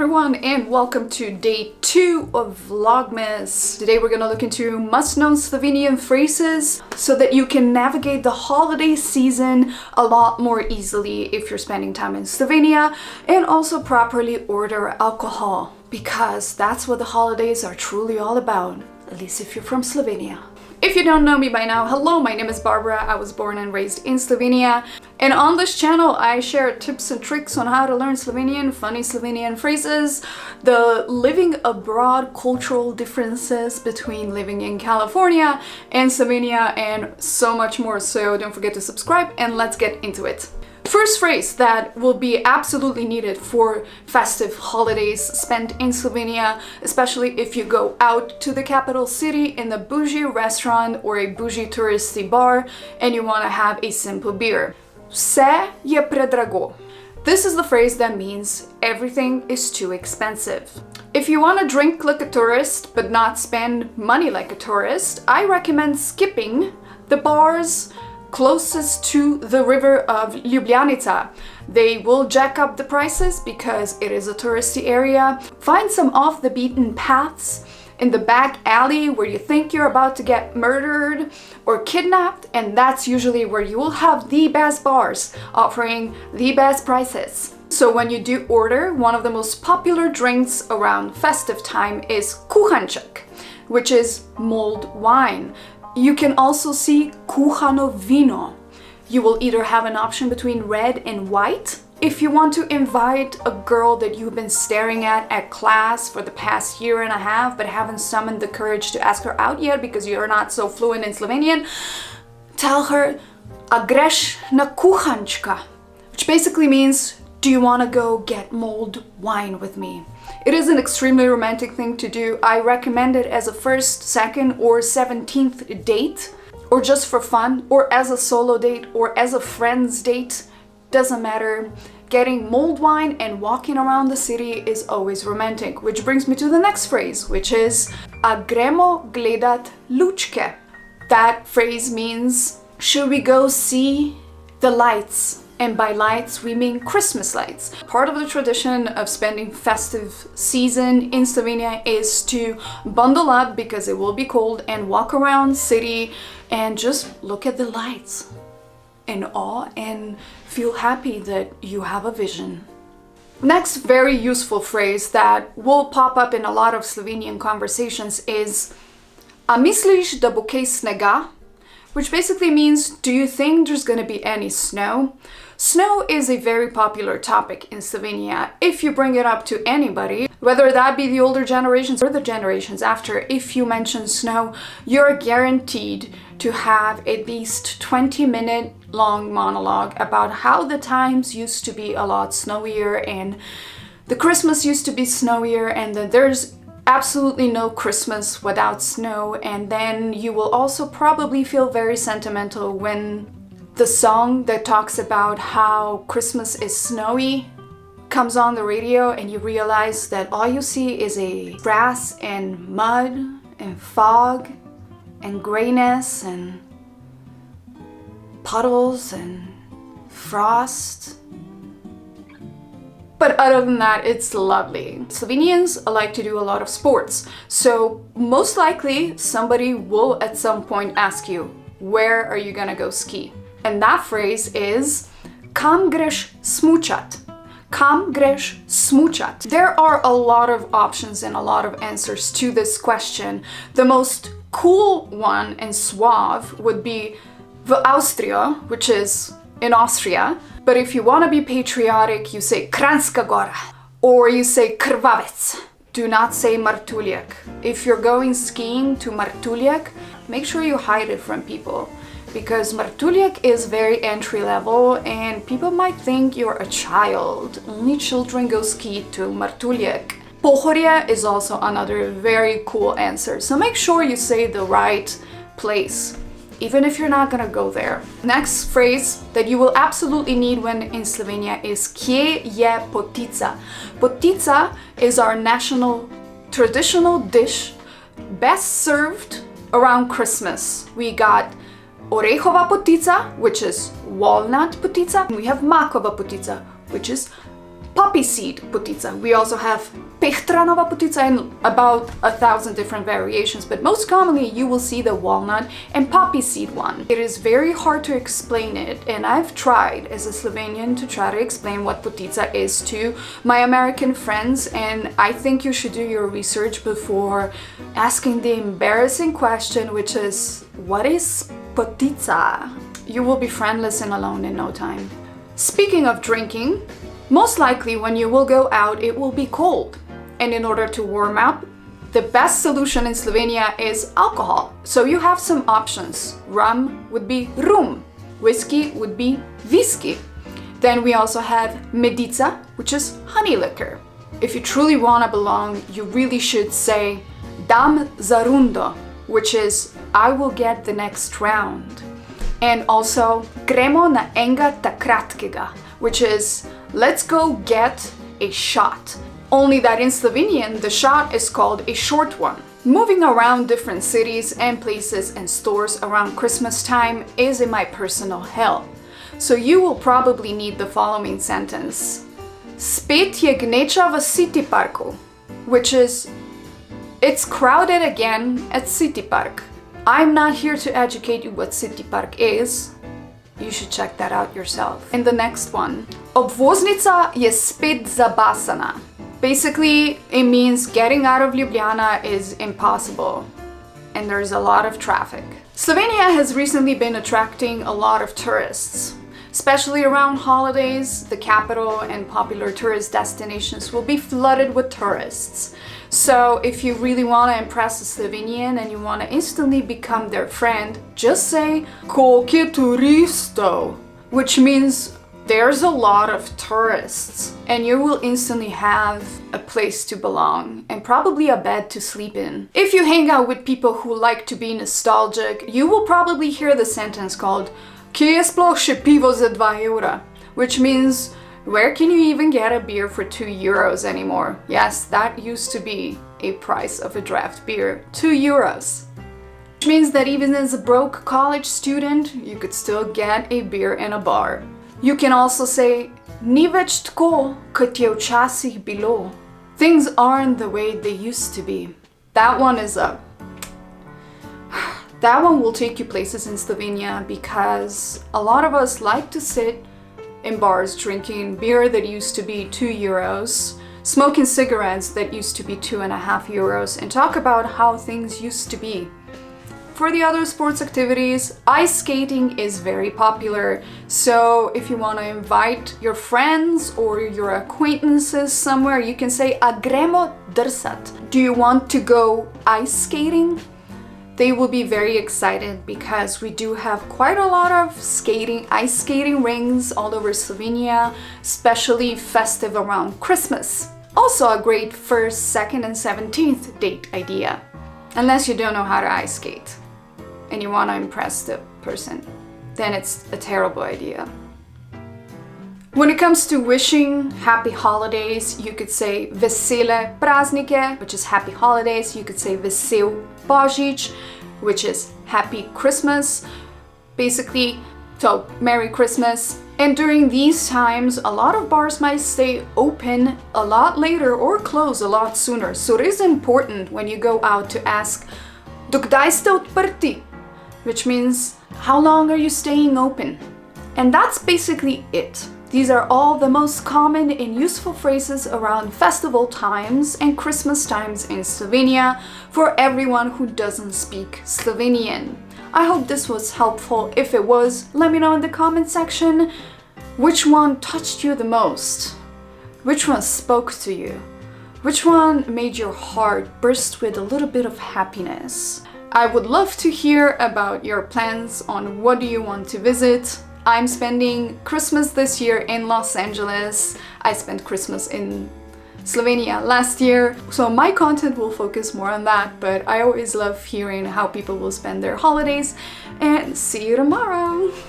everyone, and welcome to day 2 of Vlogmas. Today we're gonna look into must-know Slovenian phrases so that you can navigate the holiday season a lot more easily if you're spending time in Slovenia, and also properly order alcohol, because that's what the holidays are truly all about, at least if you're from Slovenia. If you don't know me by now, hello, my name is Barbara. I was born and raised in Slovenia, and on this channel I share tips and tricks on how to learn Slovenian, funny Slovenian phrases, the living abroad cultural differences between living in California and Slovenia, and so much more. So don't forget to subscribe, and let's get into it. First phrase that will be absolutely needed for festive holidays spent in Slovenia, especially if you go out to the capital city in a bougie restaurant or a bougie touristy bar and you want to have a simple beer. Vse je predrago. This is the phrase that means everything is too expensive. If you want to drink like a tourist but not spend money like a tourist, I recommend skipping the bars closest to the river of Ljubljanica. They will jack up the prices because it is a touristy area. Find some off the beaten paths in the back alley where you think you're about to get murdered or kidnapped, and that's usually where you will have the best bars offering the best prices. So when you do order, one of the most popular drinks around festive time is kuhanček, which is mulled wine. You can also see kuhano vino. You will either have an option between red and white. If you want to invite a girl that you've been staring at class for the past year and a half but haven't summoned the courage to ask her out yet because you're not so fluent in Slovenian, tell her a greš na kuhančka, which basically means, do you want to go get mulled wine with me? It is an extremely romantic thing to do. I recommend it as a first, second, or 17th date, or just for fun, or as a solo date, or as a friend's date. Doesn't matter. Getting mulled wine and walking around the city is always romantic, which brings me to the next phrase, which is a gremo gledat lučke. That phrase means, should we go see the lights? And by lights, we mean Christmas lights. Part of the tradition of spending festive season in Slovenia is to bundle up because it will be cold and walk around city and just look at the lights in awe and feel happy that you have a vision. Next very useful phrase that will pop up in a lot of Slovenian conversations is a misliš da bo kaj snega? Which basically means, do you think there's going to be any snow? Snow is a very popular topic in Slovenia. If you bring it up to anybody, whether that be the older generations or the generations after, if you mention snow, you're guaranteed to have at least 20-minute long monologue about how the times used to be a lot snowier and the Christmas used to be snowier, and that there's absolutely no Christmas without snow. And then you will also probably feel very sentimental when the song that talks about how Christmas is snowy comes on the radio and you realize that all you see is a grass and mud and fog and grayness and puddles and frost. But other than that, it's lovely. Slovenians like to do a lot of sports, so most likely somebody will at some point ask you, where are you gonna go ski? And that phrase is kam greš smučat? Kam greš smučat? There are a lot of options and a lot of answers to this question. The most cool one and suave would be v Austria, which is in Austria. But if you want to be patriotic, you say Kranjska Gora, or you say Krvavec. Do not say Martuljak. If you're going skiing to Martuljak, make sure you hide it from people, because Martuljak is very entry level and people might think you're a child. Only children go ski to Martuljak. Pohorje is also another very cool answer, so make sure you say the right place, even if you're not gonna go there. Next phrase that you will absolutely need when in Slovenia is kje je potica? Potica is our national traditional dish, best served around Christmas. We got orehova potica, which is walnut potica. We have makova potica, which is poppy seed potica. We also have pehtranova potica and about 1,000 different variations, but most commonly you will see the walnut and poppy seed one. It is very hard to explain it, and I've tried as a Slovenian to try to explain what potica is to my American friends, and I think you should do your research before asking the embarrassing question, which is, what is potica? You will be friendless and alone in no time. Speaking of drinking, most likely when you will go out it will be cold, and in order to warm up, the best solution in Slovenia is alcohol. So you have some options. Rum would be rum, whiskey would be viski. Then we also have medica, which is honey liquor. If you truly want to belong, you really should say dam za rundo, which is I will get the next round. And also gremo na enga takratkega, which is let's go get a shot. Only that in Slovenian, the shot is called a short one. Moving around different cities and places and stores around Christmas time is in my personal hell. So you will probably need the following sentence. Spet je gneča v City Parku, which is it's crowded again at City Park. I'm not here to educate you what City Park is. You should check that out yourself. And the next one. Obvoznica je spet zabasana. Basically, it means getting out of Ljubljana is impossible. And there's a lot of traffic. Slovenia has recently been attracting a lot of tourists. Especially around holidays, the capital and popular tourist destinations will be flooded with tourists. So if you really want to impress a Slovenian and you want to instantly become their friend, just say koliko je turistov, which means there's a lot of tourists, and you will instantly have a place to belong and probably a bed to sleep in. If you hang out with people who like to be nostalgic, you will probably hear the sentence called Kje je sploh še pivo za 2 evra? Which means, where can you even get a beer for 2 euros anymore? Yes, that used to be a price of a draft beer, 2 euros. Which means that even as a broke college student, you could still get a beer in a bar. You can also say, ni več tako, kot je včasih bilo. Things aren't the way they used to be. That one is a That one will take you places in Slovenia because a lot of us like to sit in bars drinking beer that used to be 2 euros, smoking cigarettes that used to be 2.5 euros, and talk about how things used to be. For the other sports activities, ice skating is very popular, so if you want to invite your friends or your acquaintances somewhere, you can say a gremo drsat. Do you want to go ice skating? They will be very excited because we do have quite a lot of ice skating rings all over Slovenia, especially festive around Christmas. Also a great 1st, 2nd, and 17th date idea. Unless you don't know how to ice skate and you want to impress the person, then it's a terrible idea. When it comes to wishing happy holidays, you could say Vesele praznike, which is happy holidays. You could say Vesel Božič, which is happy Christmas. Basically, so Merry Christmas. And during these times, a lot of bars might stay open a lot later or close a lot sooner. So it is important when you go out to ask, do kdaj ste odprti? Which means, how long are you staying open? And that's basically it. These are all the most common and useful phrases around festival times and Christmas times in Slovenia for everyone who doesn't speak Slovenian. I hope this was helpful. If it was, let me know in the comment section which one touched you the most. Which one spoke to you? Which one made your heart burst with a little bit of happiness? I would love to hear about your plans on what do you want to visit. I'm spending Christmas this year in Los Angeles. I spent Christmas in Slovenia last year, so my content will focus more on that, but I always love hearing how people will spend their holidays, and see you tomorrow!